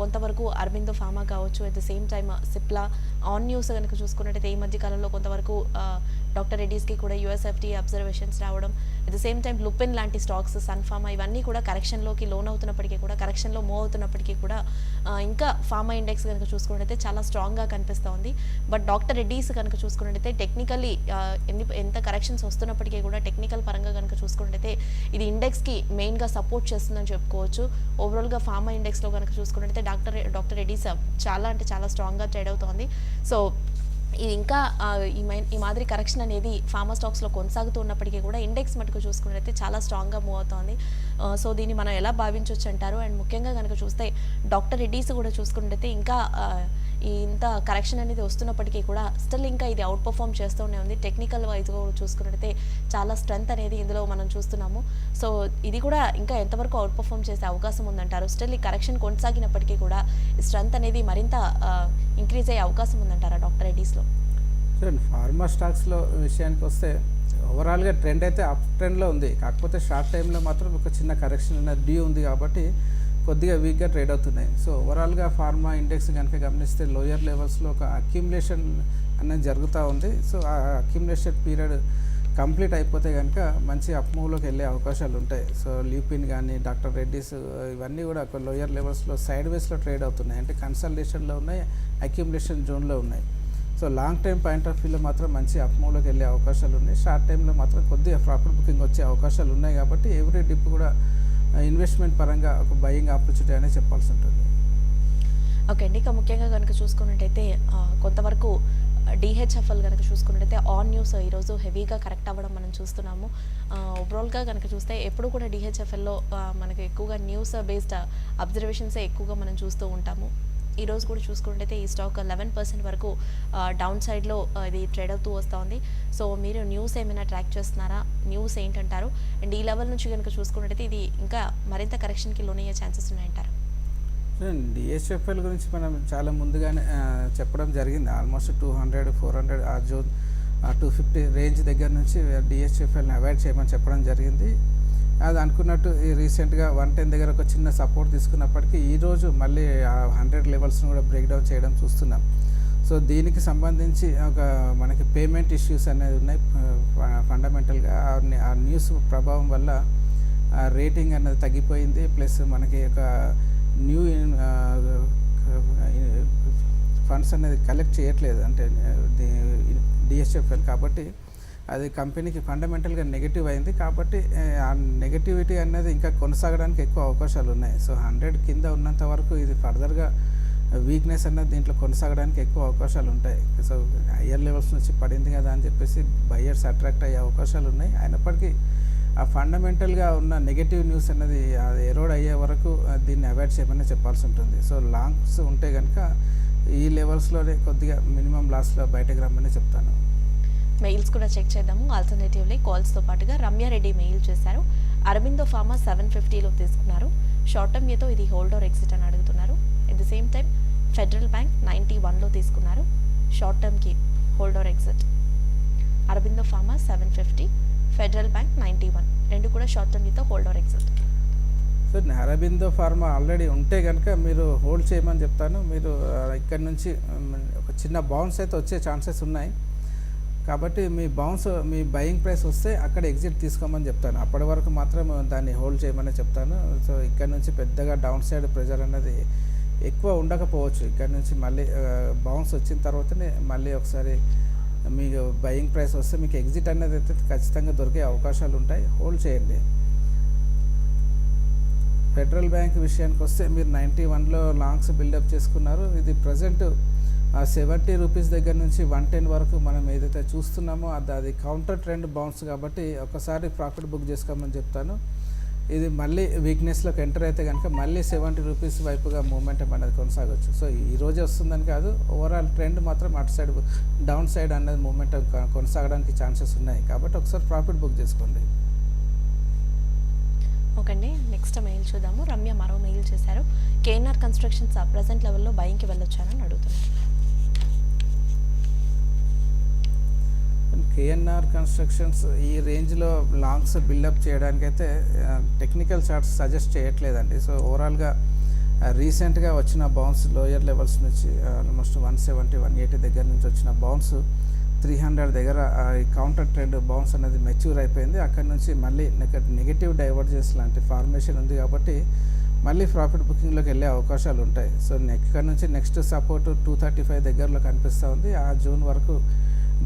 కొంతవరకు అరబిందో ఫార్మా కావచ్చు, at the same time Cipla, on news కనుక చూసుకున్నట్టయితే ఈ మధ్య కాలంలో కొంతవరకు డాక్టర్ రెడ్డీస్కి కూడా యూఎస్ఎఫ్టీ అబ్జర్వేషన్స్ రావడం, at the same time Lupin లాంటి స్టాక్స్, సన్ఫార్మా ఇవన్నీ కూడా కరెక్షన్లోకి లోన్ అవుతున్నప్పటికీ కూడా, కరెక్షన్లో మూవ్ అవుతున్నప్పటికీ కూడా ఇంకా ఫార్మా ఇండెక్స్ కనుక చూసుకున్నట్టయితే చాలా స్ట్రాంగ్గా కనిపిస్తూ ఉంది. బట్ డాక్టర్ రెడ్డీస్ కనుక చూసుకున్నట్టయితే టెక్నికల్లీ ఎంత కరెక్షన్స్ వస్తున్నప్పటికీ కూడా టెక్నికల్ పరంగా కనుక చూసుకున్నట్టయితే ఇది ఇండెక్స్కి మెయిన్గా సపోర్ట్ చేస్తుందని చెప్పుకోవచ్చు. ఓవరాల్గా ఫార్మా ఇండెక్స్లో కనుక చూసుకున్నట్టయితే డాక్టర్ రెడ్డీస్ చాలా అంటే చాలా స్ట్రాంగ్గా ట్రేడ్ అవుతోంది. సో ఇది ఇంకా ఈ మాదిరి కరెక్షన్ అనేది ఫార్మా స్టాక్స్లో కొనసాగుతూ ఉన్నప్పటికీ కూడా ఇండెక్స్ మటుకు చూసుకున్నట్లయితే చాలా స్ట్రాంగ్గా మూవ్ అవుతోంది. సో దీన్ని మనం ఎలా భావించవచ్చు అంటారు? అండ్ ముఖ్యంగా కనుక చూస్తే డాక్టర్ రెడ్డీస్ కూడా చూసుకున్నట్టయితే ఇంకా ఇంత కరెక్షన్ అనేది వస్తున్నప్పటికీ కూడా స్టిల్ ఇంకా ఇది అవుట్ పర్ఫామ్ చేస్తూనే ఉంది. టెక్నికల్ వైజ్గా చూసుకున్నట్టయితే చాలా స్ట్రెంత్ అనేది ఇందులో మనం చూస్తున్నాము. సో ఇది కూడా ఇంకా ఎంతవరకు అవుట్ పర్ఫామ్ చేసే అవకాశం ఉందంటారు? స్టిల్ ఈ కరెక్షన్ కొనసాగినప్పటికీ కూడా ఈ స్ట్రెంత్ అనేది మరింత ఇంక్రీజ్ అయ్యే అవకాశం ఉందంటారా డాక్టర్ రెడ్డీస్లో? చూడండి, ఫార్మా స్టాక్స్లో విషయానికి వస్తే ఓవరాల్గా ట్రెండ్ అయితే అప్ ట్రెండ్లో ఉంది. కాకపోతే షార్ట్ టైంలో మాత్రం ఒక చిన్న కరెక్షన్ అనేది డ్యూ ఉంది కాబట్టి కొద్దిగా వీక్గా ట్రేడ్ అవుతున్నాయి. సో ఓవరాల్గా ఫార్మా ఇండెక్స్ కనుక గమనిస్తే లోయర్ లెవెల్స్లో ఒక అక్యుములేషన్ అనేది జరుగుతూ ఉంది. సో ఆ అక్యుములేషన్ పీరియడ్ కంప్లీట్ అయిపోతే కనుక మంచి అప్ మూవ్లోకి వెళ్ళే అవకాశాలు ఉంటాయి. సో ల్యూపిన్ కానీ డాక్టర్ రెడ్డీస్ ఇవన్నీ కూడా ఒక లోయర్ లెవెల్స్లో సైడ్ వేస్లో ట్రేడ్ అవుతున్నాయి. అంటే కన్సల్టేషన్లో ఉన్నాయి, అక్యుములేషన్ జోన్లో ఉన్నాయి. So long time point of వ్యూలో మాత్రం మంచి అప్ మూవ్లోకి వెళ్ళే అవకాశాలు ఉన్నాయి. షార్ట్ టైంలో మాత్రం కొద్దిగా ప్రాఫిట్ బుకింగ్ వచ్చే అవకాశాలు ఉన్నాయి. కాబట్టి ఎవ్రీ డిప్ కూడా ఇన్వెస్ట్మెంట్ పరంగా ఒక బయింగ్ ఆపర్చునిటీ అనేది చెప్పాల్సి ఉంటుంది. ఓకే అండి, ఇక ముఖ్యంగా కనుక చూసుకున్నట్టయితే కొంతవరకు డిహెచ్ఎఫ్ఎల్ కనుక చూసుకున్నట్టయితే ఆన్ న్యూస్ ఈరోజు హెవీగా కరెక్ట్ అవ్వడం మనం చూస్తున్నాము. ఓవరాల్గా కనుక చూస్తే ఎప్పుడు కూడా డిహెచ్ఎఫ్ఎల్లో మనకి ఎక్కువగా న్యూస్ బేస్డ్ అబ్జర్వేషన్సే ఎక్కువగా మనం చూస్తూ ఉంటాము. ఈరోజు కూడా చూసుకున్నట్టయితే ఈ స్టాక్ 11% వరకు డౌన్ సైడ్లో ఇది ట్రేడ్ అవుతూ వస్తూ ఉంది. సో మీరు న్యూస్ ఏమైనా ట్రాక్ చేస్తున్నారా? న్యూస్ ఏంటంటారు? అండ్ ఈ లెవెల్ నుంచి కనుక చూసుకున్నట్టయితే ఇది ఇంకా మరింత కరెక్షన్కి లోనయ్యే ఛాన్సెస్ ఉన్నాయంటారు? డిహెచ్ఎఫ్ఎల్ గురించి మనం చాలా ముందుగానే చెప్పడం జరిగింది. ఆల్మోస్ట్ 200, 400 ఆ జోన్ 250 రేంజ్ దగ్గర నుంచి డిహెచ్ఎఫ్ఎల్ని అవాయిడ్ చేయమని చెప్పడం జరిగింది. అది అనుకున్నట్టు ఈ రీసెంట్గా 110 దగ్గర ఒక చిన్న సపోర్ట్ తీసుకున్నప్పటికీ ఈరోజు మళ్ళీ 100 లెవెల్స్ను కూడా బ్రేక్ డౌన్ చేయడం చూస్తున్నాం. సో దీనికి సంబంధించి ఒక మనకి పేమెంట్ ఇష్యూస్ అనేది ఉన్నాయి. ఫండమెంటల్గా ఆ న్యూస్ ప్రభావం వల్ల రేటింగ్ అనేది తగ్గిపోయింది. ప్లస్ మనకి ఒక న్యూ ఫండ్స్ అనేది కలెక్ట్ చేయట్లేదు అంటే డిహెచ్ఎఫ్ఎల్. కాబట్టి అది కంపెనీకి ఫండమెంటల్గా నెగిటివ్ అయింది. కాబట్టి ఆ నెగిటివిటీ అనేది ఇంకా కొనసాగడానికి ఎక్కువ అవకాశాలు ఉన్నాయి. సో 100 కింద ఉన్నంత వరకు ఇది ఫర్దర్గా వీక్నెస్ అనేది దీంట్లో కొనసాగడానికి ఎక్కువ అవకాశాలు ఉంటాయి. సో హయ్యర్ లెవెల్స్ నుంచి పడింది కదా అని చెప్పేసి బయ్యర్స్ అట్రాక్ట్ అయ్యే అవకాశాలు ఉన్నాయి. అయినప్పటికీ ఆ ఫండమెంటల్గా ఉన్న నెగిటివ్ న్యూస్ అనేది అది ఎరోడ్ అయ్యే వరకు దీన్ని అవాయిడ్ చేయమని చెప్పాల్సి ఉంటుంది. సో లాంగ్స్ ఉంటే కనుక ఈ లెవెల్స్లోనే కొద్దిగా మినిమం లాస్లో బయటకు రమ్మని చెప్తాను. మెయిల్స్ కూడా చెక్ చేద్దాము. ఆల్టర్నేటివ్లీ కాల్స్తో పాటుగా రమ్యారెడ్డి మెయిల్ చేశారు. అరబిందో ఫార్మా 750లో తీసుకున్నారు. షార్ట్ టర్మ్ ఏతో ఇది హోల్డ్ ఆర్ ఎగ్జిట్ అని అడుగుతున్నారు. At the same time Federal Bank 91లో తీసుకున్నారు. షార్ట్ టర్మ్కి hold or exit. Aurobindo pharma 750, Federal Bank 91 రెండు కూడా షార్ట్ టర్మ్ ఏతో hold or exit. So Aurobindo pharma already ఉంటే కనుక మీరు హోల్డ్ చేయమని చెప్తాను. మీరు ఇక్కడ నుంచి ఒక చిన్న బౌన్స్ అయితే వచ్చే ఛాన్సెస్ ఉన్నాయి. కాబట్టి మీ బయింగ్ ప్రైస్ వస్తే అక్కడ ఎగ్జిట్ తీసుకోమని చెప్తాను. అప్పటి వరకు మాత్రం దాన్ని హోల్డ్ చేయమని చెప్తాను. సో ఇక్కడ నుంచి పెద్దగా డౌన్ సైడ్ ప్రెజర్ అనేది ఎక్కువ ఉండకపోవచ్చు. ఇక్కడ నుంచి మళ్ళీ బౌన్స్ వచ్చిన తర్వాతనే మళ్ళీ ఒకసారి మీకు బయింగ్ ప్రైస్ వస్తే మీకు ఎగ్జిట్ అనేది అయితే ఖచ్చితంగా దొరికే అవకాశాలు ఉంటాయి. హోల్డ్ చేయండి. ఫెడరల్ బ్యాంక్ విషయానికి వస్తే మీరు 91లో లాంగ్స్ బిల్డప్ చేసుకున్నారు. ఇది ప్రజెంట్ 70 రూపీస్ దగ్గర నుంచి 110 వరకు మనం ఏదైతే చూస్తున్నామో అది కౌంటర్ ట్రెండ్ బౌన్స్ కాబట్టి ఒకసారి ప్రాఫిట్ బుక్ చేసుకోమని చెప్తాను. ఇది మళ్ళీ వీక్నెస్లోకి ఎంటర్ అయితే కనుక మళ్ళీ 70 రూపీస్ వైపుగా మూమెంటం అనేది కొనసాగవచ్చు. సో ఈరోజే వస్తుందని కాదు, ఓవరాల్ ట్రెండ్ మాత్రం అటు సైడ్ డౌన్ సైడ్ అనేది మూమెంటం కొనసాగడానికి ఛాన్సెస్ ఉన్నాయి. కాబట్టి ఒకసారి ప్రాఫిట్ బుక్ చేసుకోండి. ఓకే అండి, నెక్స్ట్ మెయిల్ చూద్దాము. రమ్య మరో మెయిల్ చేశారు. కేఎన్ఆర్ కన్స్ట్రక్షన్స్ ప్రజెంట్ లెవెల్లో బయింగ్కి వెళ్ళొచ్చానని అడుగుతున్నారు. కేఎన్ఆర్ కన్స్ట్రక్షన్స్ ఈ రేంజ్లో లాంగ్స్ బిల్డప్ చేయడానికైతే టెక్నికల్ చార్ట్స్ సజెస్ట్ చేయట్లేదండి. సో ఓవరాల్గా రీసెంట్గా వచ్చిన బౌన్స్ లోయర్ లెవెల్స్ నుంచి ఆల్మోస్ట్ 170, 180 దగ్గర నుంచి వచ్చిన బౌన్స్ 300 దగ్గర కౌంటర్ ట్రెండ్ బౌన్స్ అనేది మెచ్యూర్ అయిపోయింది. అక్కడ నుంచి మళ్ళీ నెగటివ్ డైవర్జెన్స్ లాంటి ఫార్మేషన్ ఉంది కాబట్టి మళ్ళీ ప్రాఫిట్ బుకింగ్లోకి వెళ్ళే అవకాశాలు ఉంటాయి. సో ఇక్కడ నుంచి నెక్స్ట్ సపోర్ట్ 235 దగ్గరలో కనిపిస్తూ ఉంది. ఆ జూన్ వరకు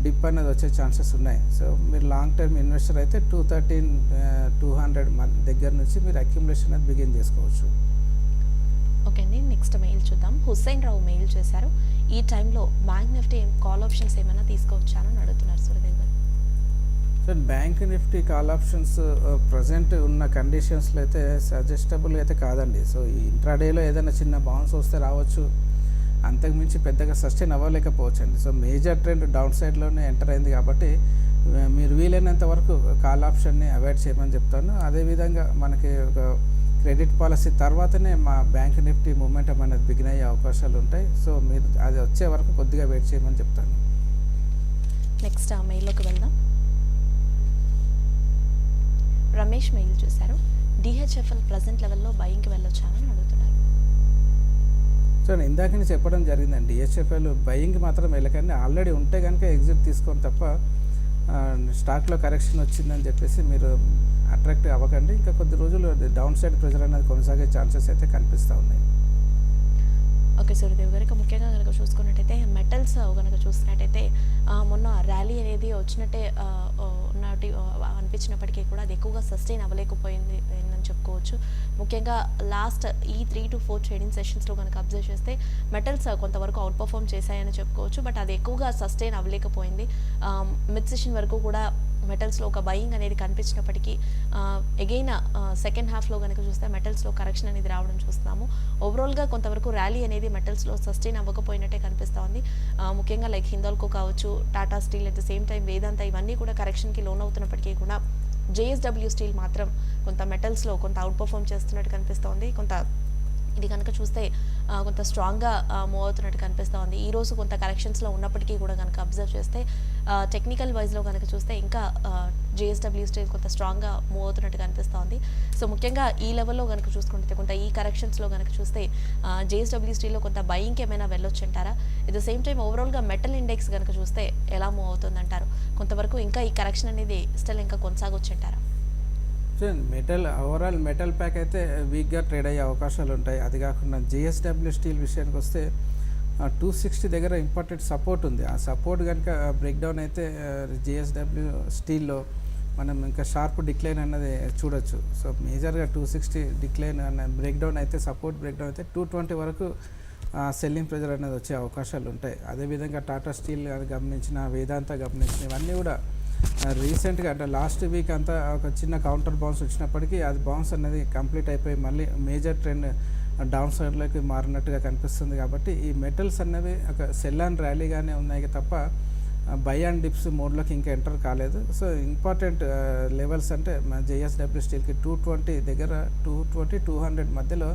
డిప్ అనేది వచ్చే ఛాన్సెస్ ఉన్నాయి. సో మీరు లాంగ్ టర్మ్ ఇన్వెస్టర్ అయితే 213-200 దగ్గర నుంచి మీరు అక్యుములేషన్ అనేది బిగిన్ చేసుకోవచ్చు. ఓకే అండి, నెక్స్ట్ మెయిల్ చూద్దాం. హుస్సేన్ రావు మెయిల్ చేశారు. ఈ టైంలో బ్యాంక్ నిఫ్టీ కాల్ ఆప్షన్స్ ఏమైనా తీసుకోవచ్చానని అడుగుతున్నారు సూర్యదేవ్ గారు. So bank Nifty call options present ఉన్న కండిషన్స్లో అయితే సజెస్టబుల్ అయితే కాదండి. సో ఈ ఇంట్రాడేలో ఏదైనా చిన్న బౌన్స్ వస్తే రావచ్చు, అంతకుమించి పెద్దగా సస్టైన్ అవ్వలేకపోవచ్చు అండి. సో మేజర్ ట్రెండ్ డౌన్ సైడ్లోనే ఎంటర్ అయింది కాబట్టి మీరు వీలైనంత వరకు కాల్ ఆప్షన్ని అవాయిడ్ చేయమని చెప్తాను. అదేవిధంగా మనకి ఒక క్రెడిట్ పాలసీ తర్వాతనే మా బ్యాంక్ నిఫ్టీ మూమెంటం అనేది బిగిన్ అయ్యే అవకాశాలు ఉంటాయి. సో మీరు అది వచ్చే వరకు కొద్దిగా వెయిట్ చేయమని చెప్తాను. నెక్స్ట్ ఆ మెయిల్లోకి వెళ్దాం. రమేష్ మెయిల్ చేశారు. డిహెచ్ఎఫ్ఎల్ ప్రజెంట్ లెవెల్లో బయింగ్కి వెళ్ళొచ్చానని అడుగుతున్నారు. సో నేను ఇందాక నుంచి చెప్పడం జరిగిందండి, డిహెచ్ఎఫ్ఎల్ బయింగ్ మాత్రం వెళ్ళకండి. ఆల్రెడీ ఉంటే కనుక ఎగ్జిట్ తీసుకోండి తప్ప స్టాక్లో కరెక్షన్ వచ్చిందని చెప్పేసి మీరు అట్రాక్ట్ అవ్వకండి. ఇంకా కొద్ది రోజులు డౌన్ సైడ్ ప్రెజర్ అనేది కొనసాగే ఛాన్సెస్ అయితే కనిపిస్తూ ఉన్నాయి. ఓకే సూర్యదేవ్ గారు, ఇక ముఖ్యంగా కనుక చూసుకున్నట్టయితే మెటల్స్ కనుక చూసినట్టయితే మొన్న ర్యాలీ అనేది వచ్చినట్టే ఉన్నటి అనిపించినప్పటికీ కూడా అది ఎక్కువగా సస్టైన్ అవ్వలేకపోయింది అని చెప్పుకోవచ్చు. ముఖ్యంగా లాస్ట్ ఈ 3 to 4 ట్రేడింగ్ సెషన్స్లో కనుక అబ్జర్వ్ చేస్తే మెటల్స్ కొంతవరకు అవుట్ పర్ఫామ్ చేశాయని చెప్పుకోవచ్చు. బట్ అది ఎక్కువగా సస్టైన్ అవ్వలేకపోయింది. మిడ్ సెషన్ వరకు కూడా మెటల్స్లో ఒక బయింగ్ అనేది కనిపించినప్పటికీ అగైన్ సెకండ్ హాఫ్లో కనుక చూస్తే మెటల్స్లో కరెక్షన్ అనేది రావడం చూస్తున్నాము. ఓవరాల్గా కొంతవరకు ర్యాలీ అనేది మెటల్స్లో సస్టైన్ అవ్వకపోయినట్టే కనిపిస్తూ ఉంది. ముఖ్యంగా లైక్ హిందాల్కో కావచ్చు, Tata steel, at the same time Vedanta, ఇవన్నీ కూడా కరెక్షన్కి లోన్ అవుతున్నప్పటికీ కూడా జేఎస్డబ్ల్యూ స్టీల్ మాత్రం కొంత మెటల్స్లో కొంత అవుట్ పర్ఫామ్ చేస్తున్నట్టు కనిపిస్తోంది. కొంత ఇది కనుక చూస్తే కొంత స్ట్రాంగ్గా మూవ్ అవుతున్నట్టు కనిపిస్తూ ఉంది. ఈరోజు కొంత కరెక్షన్స్లో ఉన్నప్పటికీ కూడా కనుక అబ్జర్వ్ చేస్తే టెక్నికల్ వైజ్లో కనుక చూస్తే ఇంకా జేఎస్డబ్ల్యూ స్టీల్ కొంత స్ట్రాంగ్గా మూవ్ అవుతున్నట్టు కనిపిస్తూ ఉంది. సో ముఖ్యంగా ఈ లెవెల్లో కనుక చూసుకుంటే కొంత ఈ కరెక్షన్స్లో కనుక చూస్తే జేఎస్డబ్ల్యూ స్టీల్లో కొంత బయింగ్కి ఏమైనా వెళ్ళొచ్చు అంటారా? ఎట్ ద సేమ్ టైం ఓవరాల్గా మెటల్ ఇండెక్స్ కనుక చూస్తే ఎలా మూవ్ అవుతుందంటారు? కొంతవరకు ఇంకా ఈ కరెక్షన్ అనేది స్టిల్ ఇంకా కొనసాగొచ్చు అంటారా? మెటల్ ఓవరాల్ మెటల్ ప్యాక్ అయితే వీక్గా ట్రేడ్ అయ్యే అవకాశాలు ఉంటాయి. అది కాకుండా జేఎస్డబ్ల్యూ స్టీల్ విషయానికి వస్తే 260 దగ్గర ఇంపార్టెంట్ సపోర్ట్ ఉంది. ఆ సపోర్ట్ కనుక బ్రేక్ డౌన్ అయితే జేఎస్డబ్ల్యూ స్టీల్లో మనం ఇంకా షార్ప్ డిక్లైన్ అన్నది చూడొచ్చు. సో మేజర్గా 260 డిక్లైన్ అన్న బ్రేక్ డౌన్ అయితే, సపోర్ట్ బ్రేక్ డౌన్ అయితే 220 వరకు సెల్లింగ్ ప్రెజర్ అనేది వచ్చే అవకాశాలు ఉంటాయి. అదేవిధంగా టాటా స్టీల్ గమనించిన, వేదాంత గమనించిన, ఇవన్నీ కూడా రీసెంట్గా అంటే లాస్ట్ వీక్ అంతా ఒక చిన్న కౌంటర్ బౌన్స్ వచ్చినప్పటికీ అది బౌన్స్ అనేది కంప్లీట్ అయిపోయి మళ్ళీ మేజర్ ట్రెండ్ డౌన్ సైడ్లోకి మారినట్టుగా కనిపిస్తుంది. కాబట్టి ఈ మెటల్స్ అనేవి ఒక సెల్ అండ్ ర్యాలీగానే ఉన్నాయి తప్ప బై అండ్ డిప్స్ మోడ్లోకి ఇంకా ఎంటర్ కాలేదు. సో ఇంపార్టెంట్ లెవెల్స్ అంటే జేఎస్డబ్ల్యూ స్టీల్కి 220 దగ్గర, 220-200 మధ్యలో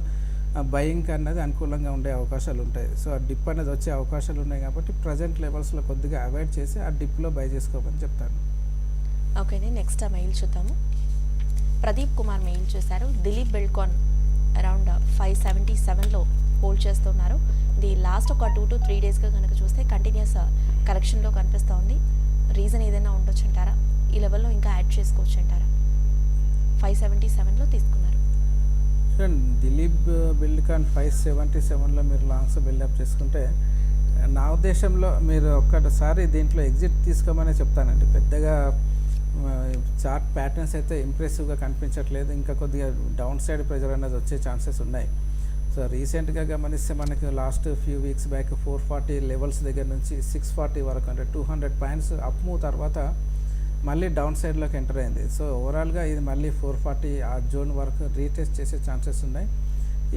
బయింగ్ అన్నది అనుకూలంగా ఉండే అవకాశాలు ఉంటాయి. సో ఆ డిప్ అనేది వచ్చే అవకాశాలు ఉన్నాయి కాబట్టి ప్రజెంట్ లెవెల్స్లో కొద్దిగా అవాయిడ్ చేసి ఆ డిప్లో బై చేసుకోమని చెప్తాను. ఓకే, నెక్స్ట్ ఆ మెయిల్ చూద్దాము. ప్రదీప్ కుమార్ మెయిల్ చేశారు. దిలీప్ బిల్డ్కాన్ అరౌండ్ 577లో హోల్డ్ చేస్తున్నారు. ఇది లాస్ట్ ఒక 2 to 3 డేస్గా కనుక చూస్తే కంటిన్యూస్ కరెక్షన్లో కనిపిస్తూ ఉంది. రీజన్ ఏదైనా ఉండొచ్చు అంటారా? ఈ లెవెల్లో ఇంకా యాడ్ చేసుకోవచ్చు అంటారా? 577లో తీసుకున్నారు. దిలీప్ బిల్డ్కాన్ 577లో మీరు లాంగ్స్ బిల్డప్ చేసుకుంటే నా ఉద్దేశంలో మీరు ఒక్కసారి దీంట్లో ఎగ్జిట్ తీసుకోమని చెప్తానండి. పెద్దగా చార్ట్ ప్యాటర్న్స్ అయితే ఇంప్రెసివ్గా కనిపించట్లేదు. ఇంకా కొద్దిగా డౌన్ సైడ్ ప్రెజర్ అనేది వచ్చే ఛాన్సెస్ ఉన్నాయి. సో రీసెంట్గా గమనిస్తే మనకి last few weeks back 440 levels దగ్గర నుంచి 640 వరకు అంటే 200 పాయింట్స్ అప్ మూవ్ తర్వాత మళ్ళీ డౌన్ సైడ్లోకి ఎంటర్ అయింది. సో ఓవరాల్గా ఇది మళ్ళీ 440 ఆ జోన్ వరకు రీటెస్ట్ చేసే ఛాన్సెస్ ఉన్నాయి.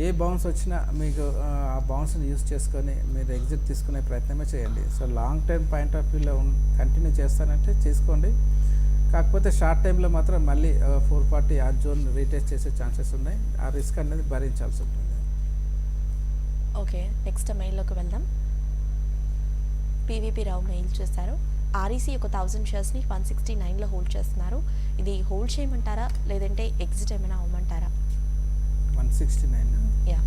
ఏ బౌన్స్ వచ్చినా మీకు ఆ బౌన్స్ని యూస్ చేసుకొని మీరు ఎగ్జిట్ తీసుకునే ప్రయత్నమే చేయండి. So long term point of వ్యూలో కంటిన్యూ చేస్తానంటే చేసుకోండి. కాకపోతే షార్ట్ టైంలో మాత్రం మళ్ళీ 440 ఆ జోన్ రీటెస్ట్ చేసే ఛాన్సెస్ ఉన్నాయి. ఆ రిస్క్ అనేది భరించాల్సి ఉంటుంది. ఓకే, నెక్స్ట్ మెయిల్లోకి వెళ్దాం. పీవీపీ రావు మెయిల్ చేశారు. ఆర్ఈసీ ఒక 1000 షేర్స్ని 169లో హోల్డ్ చేస్తున్నారు. ఇది హోల్డ్ చేయమంటారా లేదంటే ఎగ్జిట్ ఏమైనా అవ్వమంటారా? 169 యా.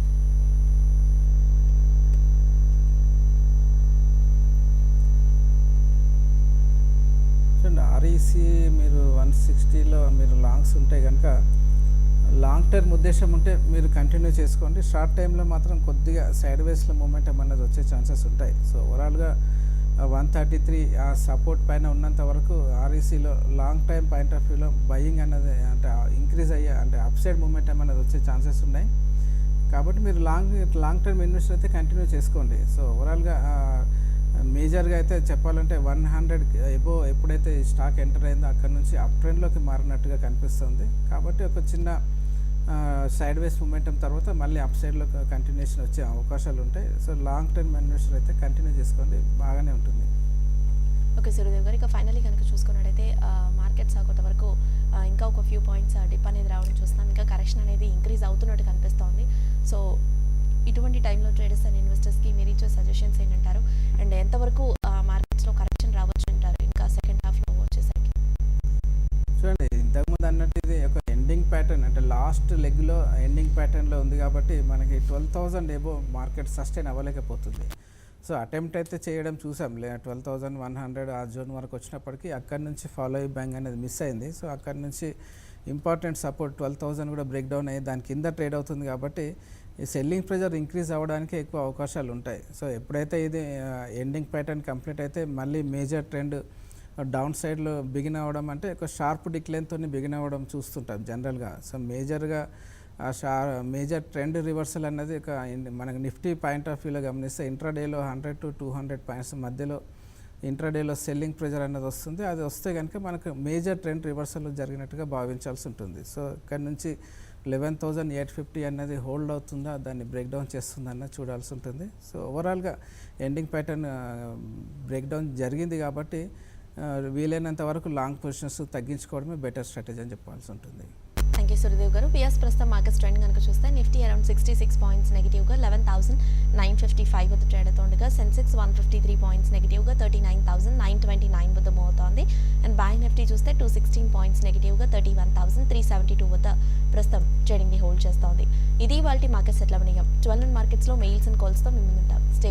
ఆర్ఈసీ మీరు 160లో మీరు లాంగ్స్ ఉంటే కనుక లాంగ్ టర్మ్ ఉద్దేశం ఉంటే మీరు కంటిన్యూ చేసుకోండి. షార్ట్ టైంలో మాత్రం కొద్దిగా సైడ్ వేస్లో మూమెంటం అన్నది వచ్చే ఛాన్సెస్ ఉంటాయి. సో ఓవరాల్గా 133 ఆ సపోర్ట్ పైన ఉన్నంత వరకు ఆర్ఈసీలో లాంగ్ టైం పాయింట్ ఆఫ్ వ్యూలో బయింగ్ అన్నది అంటే ఇంక్రీజ్ అయ్యే అంటే అప్ సైడ్ మూమెంటం అనేది వచ్చే ఛాన్సెస్ ఉన్నాయి. కాబట్టి మీరు లాంగ్ టర్మ్ ఇన్వెస్ట్ అయితే కంటిన్యూ చేసుకోండి. సో ఓవరాల్గా మేజర్గా అయితే చెప్పాలంటే 100 ఎబో ఎప్పుడైతే స్టాక్ ఎంటర్ అయిందో అక్కడ నుంచి అప్ ట్రెండ్లోకి మారినట్టుగా కనిపిస్తుంది. కాబట్టి ఒక చిన్న సైడ్ వేస్ మూమెంటం తర్వాత మళ్ళీ అప్ సైడ్లో కంటిన్యూషన్ వచ్చే అవకాశాలు ఉంటాయి. సో లాంగ్ టర్మ్ ఇన్వెస్టర్ అయితే కంటిన్యూ చేసుకోండి, బాగానే ఉంటుంది. ఓకే సూర్యదేవ్ గారు, ఇక ఫైనల్లీ కనుక చూసుకున్నట్టయితే మార్కెట్స్ కొంతవరకు ఇంకా ఒక ఫ్యూ పాయింట్స్ డిప్ అనేది రావడం చూస్తున్నాం. ఇంకా కరెక్షన్ అనేది ఇంక్రీజ్ అవుతున్నట్టు కనిపిస్తోంది. సో ఇటువంటి టైంలో ట్రేడర్స్ అండ్ ఇన్వెస్టర్స్కి మీరు ఇచ్చే సజెషన్స్ ఏంటంటారు? అండ్ ఎంతవరకు మార్కెట్స్లో కరెక్షన్ రావచ్చు అంటారు ఇంకా సెకండ్ హాఫ్లో వచ్చేసరికి? చూడండి, ఇంతకుముందు అన్నట్టు ఇది ఒక ఎండింగ్ ప్యాటర్న్ అంటే లాస్ట్ లెగ్లో ఎండింగ్ ప్యాటర్న్లో ఉంది కాబట్టి మనకి 12,000 ఎబో మార్కెట్ సస్టైన్ అవ్వలేకపోతుంది. సో అటెంప్ట్ అయితే చేయడం చూసాం 12,100 ఆ జోన్ వరకు వచ్చినప్పటికీ అక్కడి నుంచి ఫాలో అయ్యి బ్యాంక్ అనేది మిస్ అయింది. సో అక్కడి నుంచి ఇంపార్టెంట్ సపోర్ట్ 12,000 కూడా బ్రేక్ డౌన్ అయ్యి దాని కింద ట్రేడ్ అవుతుంది కాబట్టి ఈ సెల్లింగ్ ప్రెజర్ ఇంక్రీజ్ అవ్వడానికి ఎక్కువ అవకాశాలు ఉంటాయి. సో ఎప్పుడైతే ఇది ఎండింగ్ ప్యాటర్న్ కంప్లీట్ అయితే మళ్ళీ మేజర్ ట్రెండ్ డౌన్ సైడ్లో బిగిన్ అవ్వడం అంటే ఒక షార్ప్ డిక్లైన్తో బిగిన్ అవ్వడం చూస్తుంటాం జనరల్గా. సో మేజర్గా మేజర్ ట్రెండ్ రివర్సల్ అన్నది ఒక మనకు నిఫ్టీ పాయింట్ ఆఫ్ వ్యూలో గమనిస్తే ఇంట్రాడేలో 100 to 200 పాయింట్స్ మధ్యలో ఇంట్రాడేలో సెల్లింగ్ ప్రెజర్ అన్నది వస్తుంది. అది వస్తే కనుక మనకు మేజర్ ట్రెండ్ రివర్సల్ జరిగినట్టుగా భావించాల్సి ఉంటుంది. సో ఇక్కడ నుంచి 11,850 అన్నది హోల్డ్ అవుతుందా, దాన్ని బ్రేక్ డౌన్ చేస్తుందన్న చూడాల్సి ఉంటుంది. సో ఓవరాల్గా ఎండింగ్ ప్యాటర్న్ బ్రేక్ డౌన్ జరిగింది కాబట్టి వీలైనంత వరకు లాంగ్ పొజిషన్స్ తగ్గించుకోవడమే బెటర్ స్ట్రాటజీ అని చెప్పాల్సి ఉంటుంది. థ్యాంక్ యూ సూర్యదేవ్ గారు. పిఎస్ ప్రస్తుతం మార్కెట్ ట్రెండ్ కనుక చూస్తే నిఫ్టీ అరౌండ్ 66 పాయింట్స్ నెగిటివ్గా 11,955 వద్ద ట్రేడ్ అవుతుండగా సెన్సెక్స్ 153 పాయింట్స్ నెగిటివ్గా 39,929 వద్ద మూవ్ అవుతోంది. అండ్ బ్యాంక్ నిఫ్టీ చూస్తే 216 పాయింట్స్ నెగిటివ్గా 31,372 వద్ద ప్రస్తుతం ట్రేడింగ్ని హోల్డ్ చేస్తోంది. ఇది వాళ్ళ మార్కెట్ సెటిల్ అవ్వనీయం. 12 మార్కెట్స్లో మెయిల్స్ అండ్ కాల్స్తో మేము ఉంటాం. స్టే